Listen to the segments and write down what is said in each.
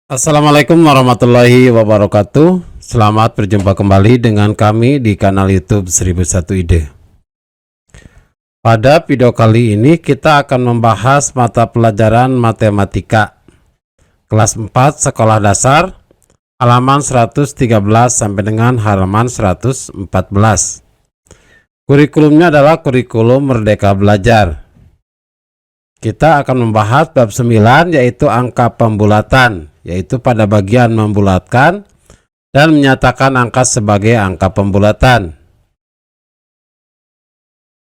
Assalamualaikum warahmatullahi wabarakatuh. Selamat berjumpa kembali dengan kami di kanal YouTube 1001 Ide. Pada video kali ini kita akan membahas mata pelajaran matematika kelas 4 sekolah dasar halaman 113 sampai dengan halaman 114. Kurikulumnya adalah kurikulum Merdeka Belajar. Kita akan membahas bab 9 yaitu angka pembulatan, yaitu pada bagian membulatkan dan menyatakan angka sebagai angka pembulatan.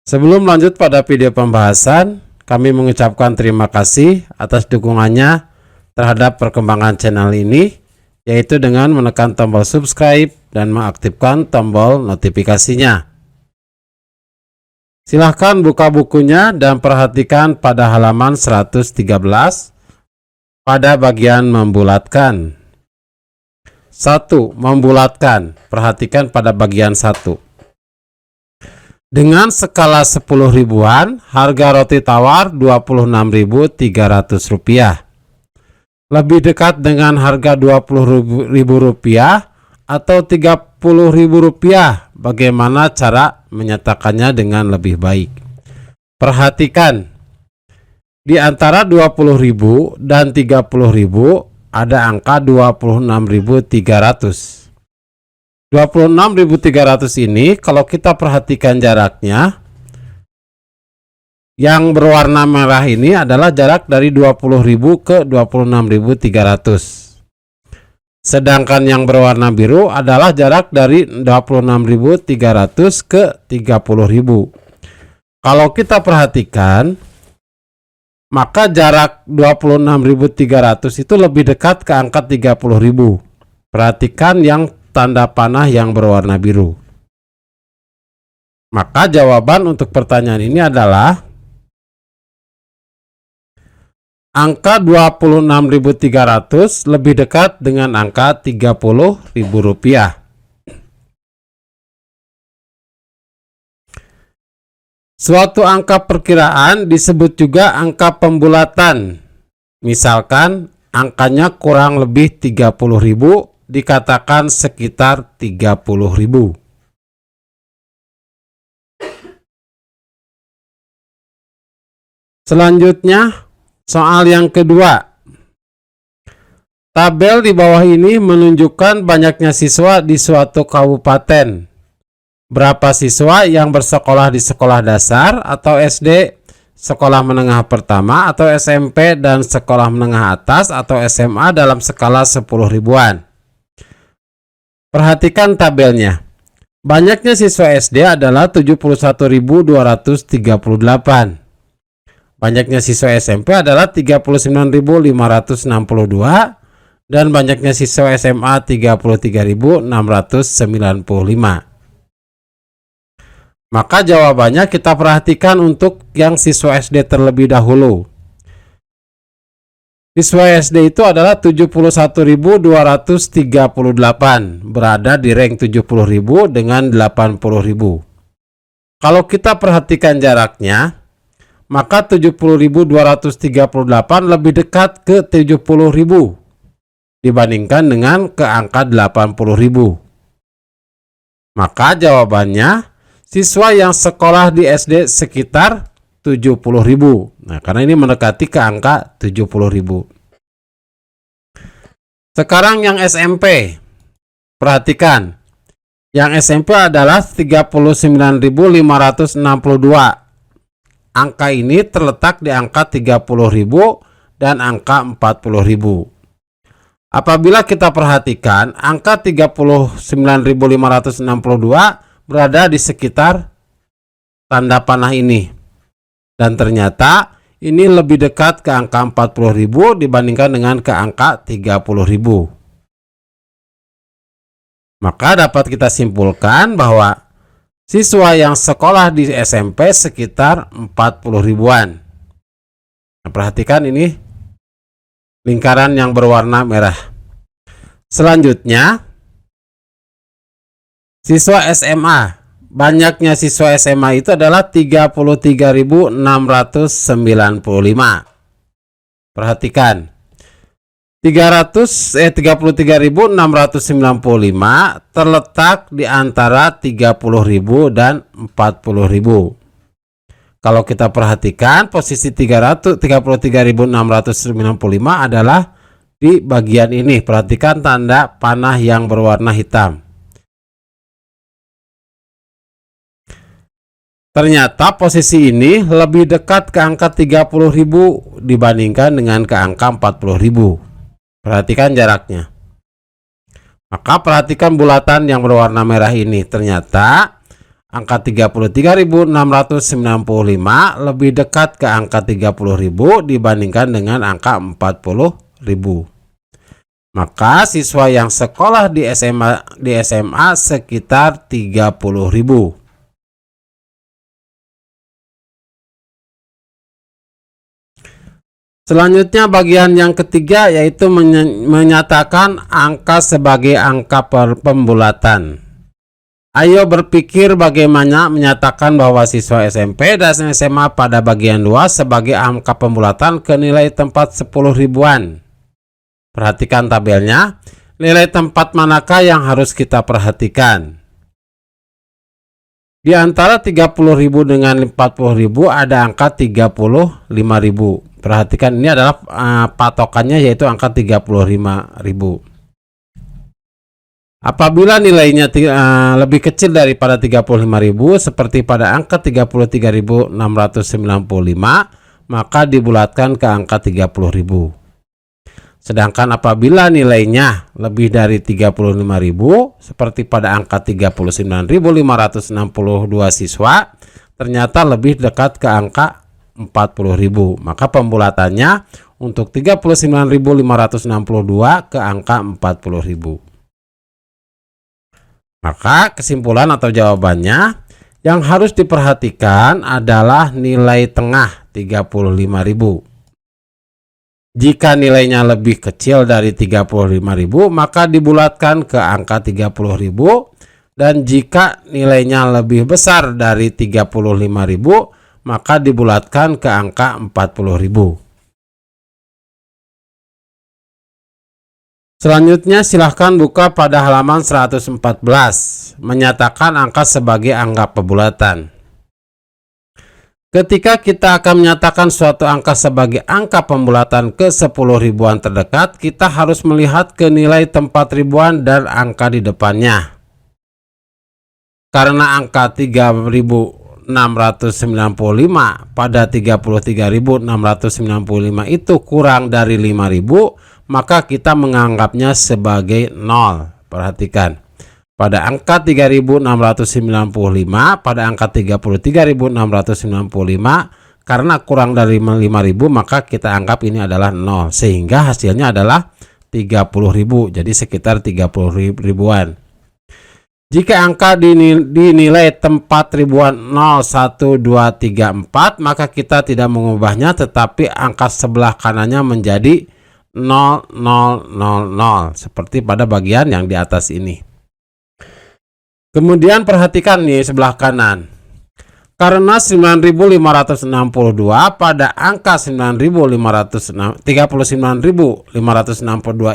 Sebelum lanjut pada video pembahasan, kami mengucapkan terima kasih atas dukungannya terhadap perkembangan channel ini, yaitu dengan menekan tombol subscribe dan mengaktifkan tombol notifikasinya. Silahkan buka bukunya dan perhatikan pada halaman 113 pada bagian membulatkan. 1. Membulatkan. Perhatikan pada bagian 1. Dengan skala 10 ribuan, harga roti tawar Rp26.300. Lebih dekat dengan harga Rp20.000 atau Rp30.000. Bagaimana cara menyatakannya dengan lebih baik? Perhatikan, di antara 20.000 dan 30.000 ada angka 26.300. 26.300 ini kalau kita perhatikan jaraknya, yang berwarna merah ini adalah jarak dari 20.000 ke 26.300. Sedangkan yang berwarna biru adalah jarak dari 26.300 ke 30.000. Kalau kita perhatikan, maka jarak 26.300 itu lebih dekat ke angka 30.000. Perhatikan yang tanda panah yang berwarna biru. Maka jawaban untuk pertanyaan ini adalah angka 26.300 lebih dekat dengan angka Rp30.000. Suatu angka perkiraan disebut juga angka pembulatan. Misalkan angkanya kurang lebih 30.000 dikatakan sekitar 30.000. Selanjutnya, soal yang kedua. Tabel di bawah ini menunjukkan banyaknya siswa di suatu kabupaten. Berapa siswa yang bersekolah di sekolah dasar atau SD, sekolah menengah pertama atau SMP, dan sekolah menengah atas atau SMA dalam skala 10 ribuan. Perhatikan tabelnya. Banyaknya siswa SD adalah 71.238. Banyaknya siswa SMP adalah 39.562 dan banyaknya siswa SMA 33.695. Maka jawabannya kita perhatikan untuk yang siswa SD terlebih dahulu. Siswa SD itu adalah 71.238, berada di rank 70.000 dengan 80.000. Kalau kita perhatikan jaraknya, maka 70.238 lebih dekat ke 70.000 dibandingkan dengan ke angka 80.000. Maka jawabannya, siswa yang sekolah di SD sekitar 70.000. Nah, karena ini mendekati ke angka 70.000. Sekarang yang SMP. Perhatikan. Yang SMP adalah 39.562. Angka ini terletak di angka 30.000 dan angka 40.000. Apabila kita perhatikan, angka 39.562 berada di sekitar tanda panah ini. Dan ternyata ini lebih dekat ke angka 40.000 dibandingkan dengan ke angka 30.000. Maka dapat kita simpulkan bahwa siswa yang sekolah di SMP sekitar 40 ribuan. Nah, perhatikan ini lingkaran yang berwarna merah. Selanjutnya, siswa SMA. Banyaknya siswa SMA itu adalah 33.695. Perhatikan, 33.695 terletak di antara 30.000 dan 40.000. Kalau kita perhatikan posisi 33.695 adalah di bagian ini. Perhatikan tanda panah yang berwarna hitam. Ternyata posisi ini lebih dekat ke angka 30.000 dibandingkan dengan ke angka 40.000. Perhatikan jaraknya. Maka perhatikan bulatan yang berwarna merah ini. Ternyata angka 33.695 lebih dekat ke angka 30.000 dibandingkan dengan angka 40.000. Maka siswa yang sekolah di SMA sekitar 30.000. Selanjutnya bagian yang ketiga yaitu menyatakan angka sebagai angka pembulatan. Ayo berpikir bagaimana menyatakan bahwa siswa SMP dan SMA pada bagian 2 sebagai angka pembulatan ke nilai tempat 10 ribuan. Perhatikan tabelnya, nilai tempat manakah yang harus kita perhatikan? Di antara 30.000 dengan 40.000 ada angka 35.000. Perhatikan ini adalah patokannya yaitu angka 35.000. Apabila nilainya lebih kecil daripada 35.000 seperti pada angka 33.695 maka dibulatkan ke angka 30.000. Sedangkan apabila nilainya lebih dari 35.000 seperti pada angka 39.562 siswa ternyata lebih dekat ke angka 40.000. Maka pembulatannya untuk 39.562 ke angka 40.000. Maka kesimpulan atau jawabannya yang harus diperhatikan adalah nilai tengah 35.000. Jika nilainya lebih kecil dari 35.000 maka dibulatkan ke angka 30.000, dan jika nilainya lebih besar dari 35.000 maka dibulatkan ke angka 40.000. Selanjutnya silahkan buka pada halaman 114, menyatakan angka sebagai angka pembulatan. Ketika kita akan menyatakan suatu angka sebagai angka pembulatan ke 10 ribuan terdekat, kita harus melihat ke nilai tempat ribuan dan angka di depannya. Karena angka 3.695 pada 33.695 itu kurang dari 5.000, maka kita menganggapnya sebagai 0. Perhatikan. Pada angka 3.695 pada angka 33.695 karena kurang dari 5.000 maka kita anggap ini adalah 0, sehingga hasilnya adalah 30.000, jadi sekitar 30 ribuan. Jika angka dinilai tempat ribuan 0, 1, 2, 3, 4 maka kita tidak mengubahnya, tetapi angka sebelah kanannya menjadi 0, 0, 0, 0 seperti pada bagian yang di atas ini. Kemudian perhatikan nih sebelah kanan. Karena 9.562 pada angka 39.562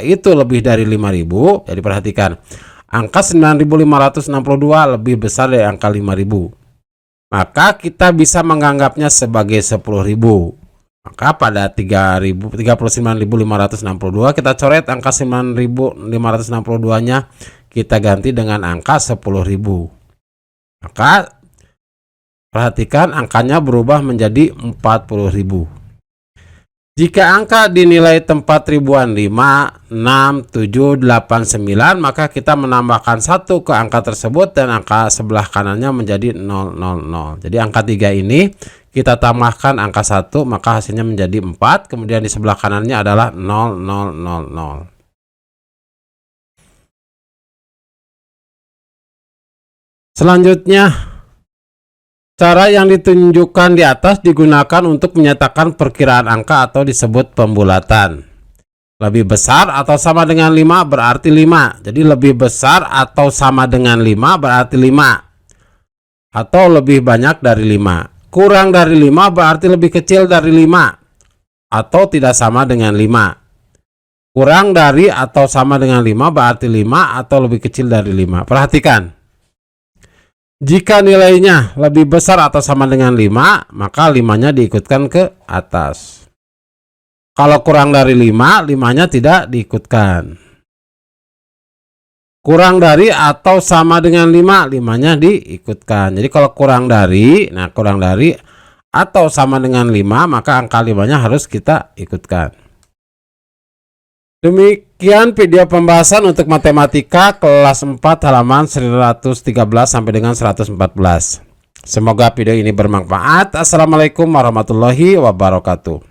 itu lebih dari 5.000. Jadi perhatikan, angka 9.562 lebih besar dari angka 5.000. Maka kita bisa menganggapnya sebagai 10.000. Maka pada 39.562 kita coret angka 9.562-nya, kita ganti dengan angka 10.000. Maka perhatikan angkanya berubah menjadi 40.000. Jika angka dinilai tempat ribuan 5, 6, 7, 8, 9 maka kita menambahkan 1 ke angka tersebut dan angka sebelah kanannya menjadi 0, 0, 0. Jadi angka 3 ini kita tambahkan angka 1 maka hasilnya menjadi 4, kemudian di sebelah kanannya adalah 0, 0, 0, 0. Selanjutnya, cara yang ditunjukkan di atas digunakan untuk menyatakan perkiraan angka atau disebut pembulatan. Lebih besar atau sama dengan 5 berarti 5. Jadi lebih besar atau sama dengan 5 berarti 5. Atau lebih banyak dari 5. Kurang dari 5 berarti lebih kecil dari 5. Atau tidak sama dengan 5. Kurang dari atau sama dengan 5 berarti 5 atau lebih kecil dari 5. Perhatikan. Jika nilainya lebih besar atau sama dengan 5, maka 5-nya diikutkan ke atas. Kalau kurang dari 5, 5-nya tidak diikutkan. Kurang dari atau sama dengan 5, 5-nya diikutkan. Jadi kalau kurang dari atau sama dengan 5, maka angka 5-nya harus kita ikutkan. Demikian video pembahasan untuk matematika kelas 4 halaman 113 sampai dengan 114. Semoga video ini bermanfaat. Assalamualaikum warahmatullahi wabarakatuh.